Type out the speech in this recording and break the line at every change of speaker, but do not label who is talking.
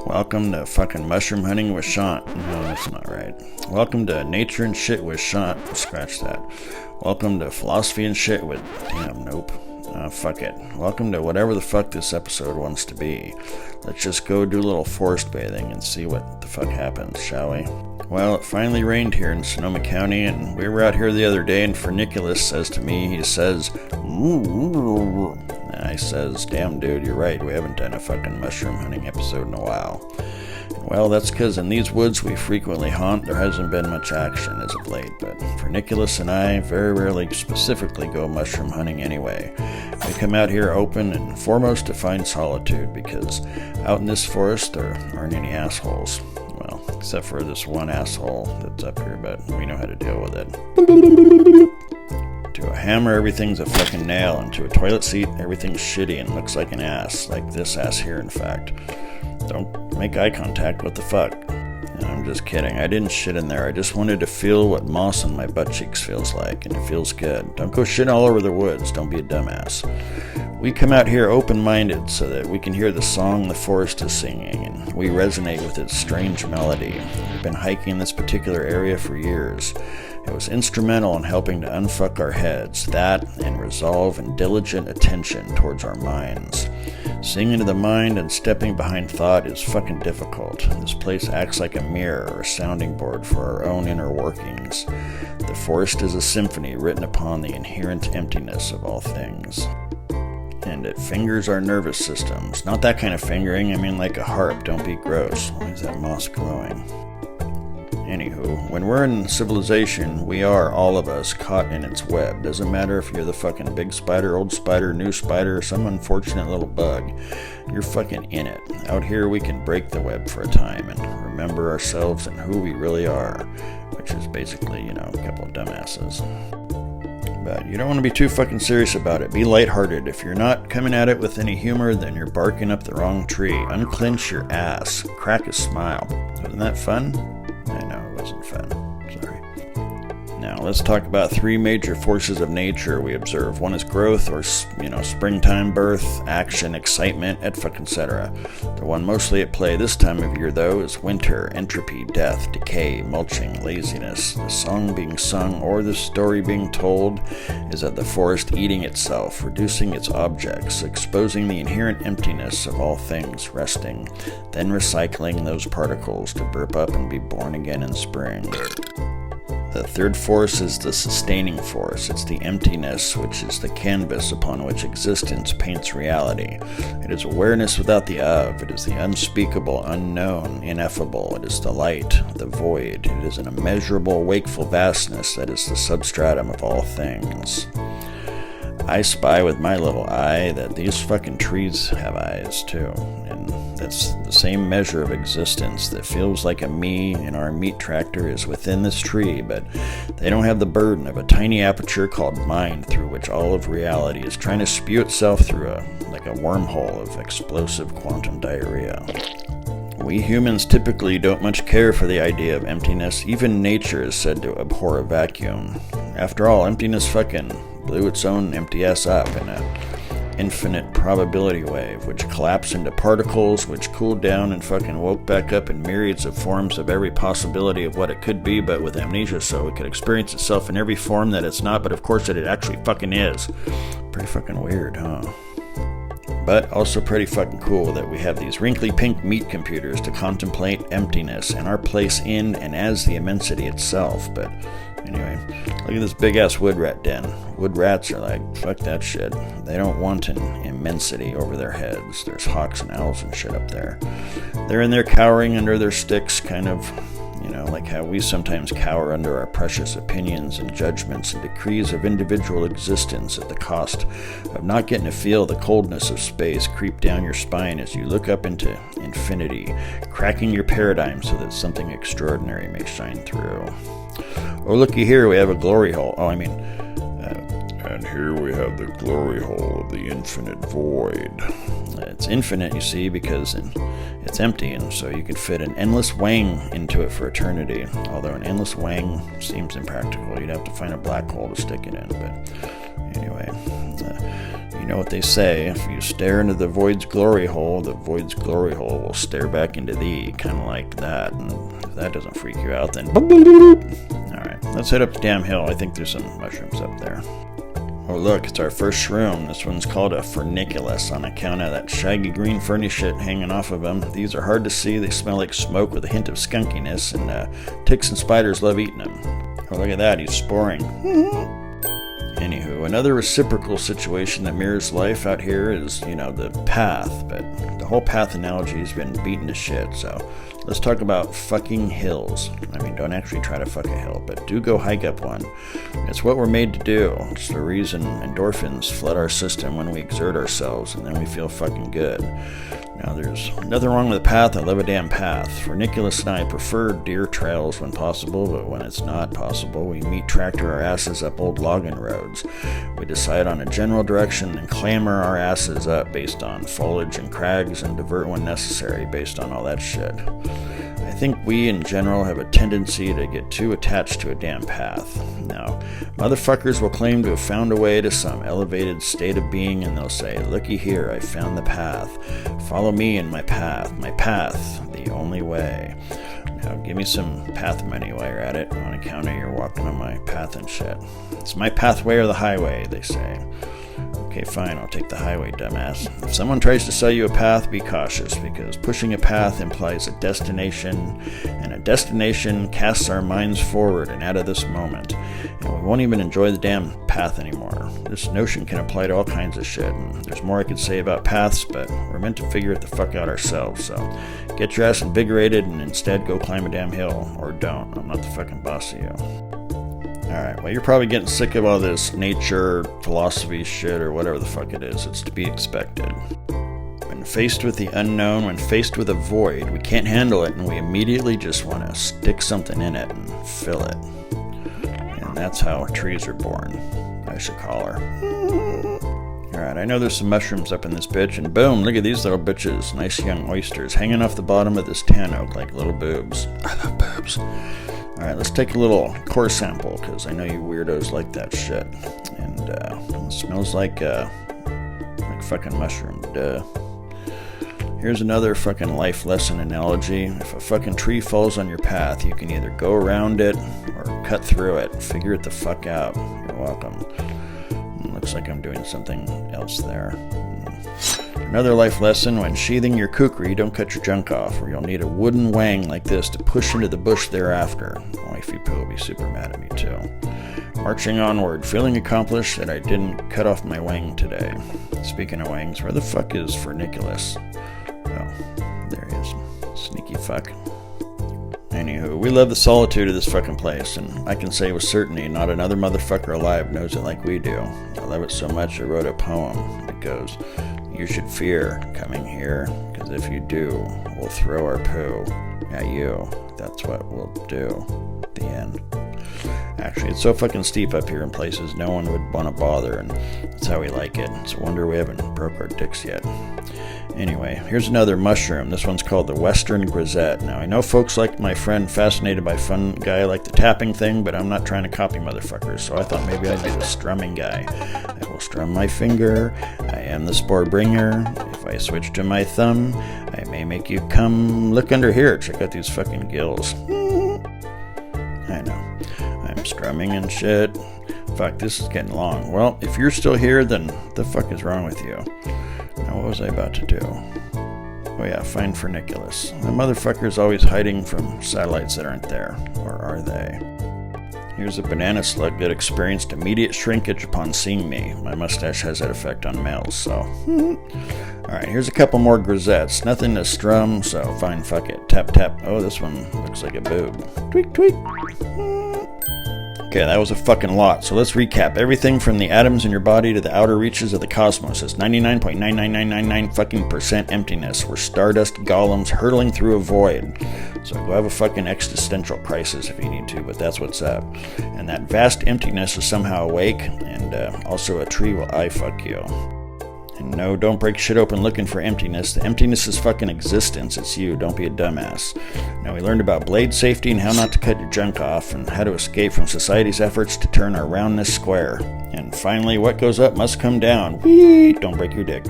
Welcome to fucking mushroom hunting with Sean. No, that's not right. Welcome to nature and shit with Sean. Scratch that. Welcome to philosophy and shit with... Damn, nope. Fuck it. Welcome to whatever the fuck this episode wants to be. Let's just go do a little forest bathing and see what the fuck happens, shall we? Well, it finally rained here in Sonoma County, and we were out here the other day, and Furniculus says to me, he says, "Ooh." And I says, "Damn, dude, you're right. We haven't done a fucking mushroom hunting episode in a while." Well, that's because in these woods we frequently haunt, there hasn't been much action as of late, but Furniculus and I very rarely specifically go mushroom hunting anyway. We come out here open and foremost to find solitude, because out in this forest there aren't any assholes. Well, except for this one asshole that's up here, but we know how to deal with it. To a hammer, everything's a fucking nail, and to a toilet seat, everything's shitty and looks like an ass. Like this ass here, in fact. Don't make eye contact, what the fuck? No, I'm just kidding. I didn't shit in there. I just wanted to feel what moss on my butt cheeks feels like, and it feels good. Don't go shitting all over the woods. Don't be a dumbass. We come out here open-minded so that we can hear the song the forest is singing, and we resonate with its strange melody. We've been hiking this particular area for years. It was instrumental in helping to unfuck our heads, that and resolve and diligent attention towards our minds. Seeing into the mind and stepping behind thought is fucking difficult. This place acts like a mirror or a sounding board for our own inner workings. The forest is a symphony written upon the inherent emptiness of all things. And it fingers our nervous systems. Not that kind of fingering, I mean like a harp. Don't be gross. Why is that moss growing? Anywho, when we're in civilization, we are, all of us, caught in its web. Doesn't matter if you're the fucking big spider, old spider, new spider, or some unfortunate little bug. You're fucking in it. Out here we can break the web for a time and remember ourselves and who we really are. Which is basically, a couple of dumbasses. But you don't want to be too fucking serious about it. Be lighthearted. If you're not coming at it with any humor, then you're barking up the wrong tree. Unclench your ass. Crack a smile. Wasn't that fun? I know, it wasn't fun. Sorry. Now, let's talk about three major forces of nature we observe. One is growth, or, springtime, birth, action, excitement, etc. The one mostly at play this time of year, though, is winter, entropy, death, decay, mulching, laziness. The song being sung, or the story being told, is of the forest eating itself, reducing its objects, exposing the inherent emptiness of all things, resting, then recycling those particles to burp up and be born again in spring. The third force is the sustaining force. It's the emptiness, which is the canvas upon which existence paints reality. It is awareness without the of. It is the unspeakable, unknown, ineffable. It is the light, the void. It is an immeasurable, wakeful vastness that is the substratum of all things. I spy with my little eye that these fucking trees have eyes too, and that's the same measure of existence that feels like a me in our meat tractor is within this tree, but they don't have the burden of a tiny aperture called mind through which all of reality is trying to spew itself through like a wormhole of explosive quantum diarrhea. We humans typically don't much care for the idea of emptiness. Even nature is said to abhor a vacuum. After all, emptiness fucking blew its own empty ass up in an infinite probability wave, which collapsed into particles, which cooled down and fucking woke back up in myriads of forms of every possibility of what it could be, but with amnesia, so it could experience itself in every form that it's not, but of course that it actually fucking is. Pretty fucking weird, huh? But also pretty fucking cool that we have these wrinkly pink meat computers to contemplate emptiness and our place in and as the immensity itself. But anyway, look at this big ass wood rat den. Wood rats are like, fuck that shit. They don't want an immensity over their heads. There's hawks and owls and shit up there. They're in there cowering under their sticks, kind of, like how we sometimes cower under our precious opinions and judgments and decrees of individual existence at the cost of not getting to feel the coldness of space creep down your spine as you look up into infinity, cracking your paradigm so that something extraordinary may shine through. Oh, looky here, we have a glory hole. And here we have the glory hole of the infinite void. It's infinite, you see, because it's empty, and so you could fit an endless wang into it for eternity. Although an endless wang seems impractical. You'd have to find a black hole to stick it in. But anyway, You know what they say, if you stare into the void's glory hole will stare back into thee, kind of like that. And if that doesn't freak you out, then... Alright, let's head up the damn hill. I think there's some mushrooms up there. Oh look, it's our first shroom. This one's called a furniculus on account of that shaggy green ferny shit hanging off of them. These are hard to see, they smell like smoke with a hint of skunkiness, and ticks and spiders love eating them. Oh look at that, he's sporing. Anywho, another reciprocal situation that mirrors life out here is, the path, but the whole path analogy has been beaten to shit, so let's talk about fucking hills. I mean, don't actually try to fuck a hill, but do go hike up one. It's what we're made to do. It's the reason endorphins flood our system when we exert ourselves, and then we feel fucking good. Now, there's nothing wrong with a path. I love a damn path. Furniculus and I prefer deer trails when possible, but when it's not possible, we meat tractor our asses up old logging roads. We decide on a general direction and clamber our asses up based on foliage and crags and divert when necessary based on all that shit. I think we in general have a tendency to get too attached to a damn path. Now, motherfuckers will claim to have found a way to some elevated state of being, and they'll say, looky here, I found the path. Follow me in my path, the only way. Now, give me some path money while you're at it, on account of you're walking on my path and shit. It's my pathway or the highway, they say. Okay, fine, I'll take the highway, dumbass. If someone tries to sell you a path, be cautious, because pushing a path implies a destination, and a destination casts our minds forward and out of this moment, and we won't even enjoy the damn path anymore. This notion can apply to all kinds of shit, and there's more I could say about paths, but we're meant to figure it the fuck out ourselves, so get your ass invigorated and instead go climb a damn hill, or don't. I'm not the fucking boss of you. Alright, well, you're probably getting sick of all this nature, philosophy shit, or whatever the fuck it is. It's to be expected. When faced with the unknown, when faced with a void, we can't handle it, and we immediately just want to stick something in it and fill it. And that's how trees are born. I should call her. Alright, I know there's some mushrooms up in this bitch, and boom, look at these little bitches. Nice young oysters hanging off the bottom of this tan oak like little boobs. I love boobs. Alright, let's take a little core sample, because I know you weirdos like that shit. And, it smells like fucking mushroom, duh. Here's another fucking life lesson analogy. If a fucking tree falls on your path, you can either go around it or cut through it. Figure it the fuck out. You're welcome. Looks like I'm doing something else there. Another life lesson, when sheathing your kukri, don't cut your junk off, or you'll need a wooden wang like this to push into the bush thereafter. Wifey Pooh will be super mad at me too. Marching onward, feeling accomplished that I didn't cut off my wang today. Speaking of wangs, where the fuck is Furniculus? Oh, there he is. Sneaky fuck. Anywho, we love the solitude of this fucking place, and I can say with certainty not another motherfucker alive knows it like we do. I love it so much I wrote a poem. It goes, you should fear coming here, because if you do, we'll throw our poo at you. That's what we'll do. The end. Actually, it's so fucking steep up here in places no one would want to bother, and that's how we like it. It's a wonder we haven't broke our dicks yet. Anyway, here's another mushroom. This one's called the Western Grisette. Now, I know folks like my friend Fascinated by Fun Guy like the tapping thing, but I'm not trying to copy motherfuckers, so I thought maybe I'd be the strumming guy. I will strum my finger. I am the spore bringer. If I switch to my thumb, I may make you come. Look under here. Check out these fucking gills. I know. I'm strumming and shit. Fuck, this is getting long. Well, if you're still here, then the fuck is wrong with you? Now, what was I about to do? Oh yeah, find Furniculus. The motherfucker's always hiding from satellites that aren't there. Or are they? Here's a banana slug that experienced immediate shrinkage upon seeing me. My mustache has that effect on males, so... Alright, here's a couple more grisettes. Nothing to strum, so fine, fuck it. Tap, tap. Oh, this one looks like a boob. Tweak, tweak. Okay, that was a fucking lot, so let's recap. Everything from the atoms in your body to the outer reaches of the cosmos is 99.99999 fucking percent emptiness. We're stardust golems hurtling through a void. So go have a fucking existential crisis if you need to, but that's what's up. And that vast emptiness is somehow awake, and also a tree will eye fuck you. And no, don't break shit open looking for emptiness. The emptiness is fucking existence. It's you. Don't be a dumbass. Now, we learned about blade safety and how not to cut your junk off, and how to escape from society's efforts to turn our roundness square. And finally, what goes up must come down. Whee! Don't break your dick.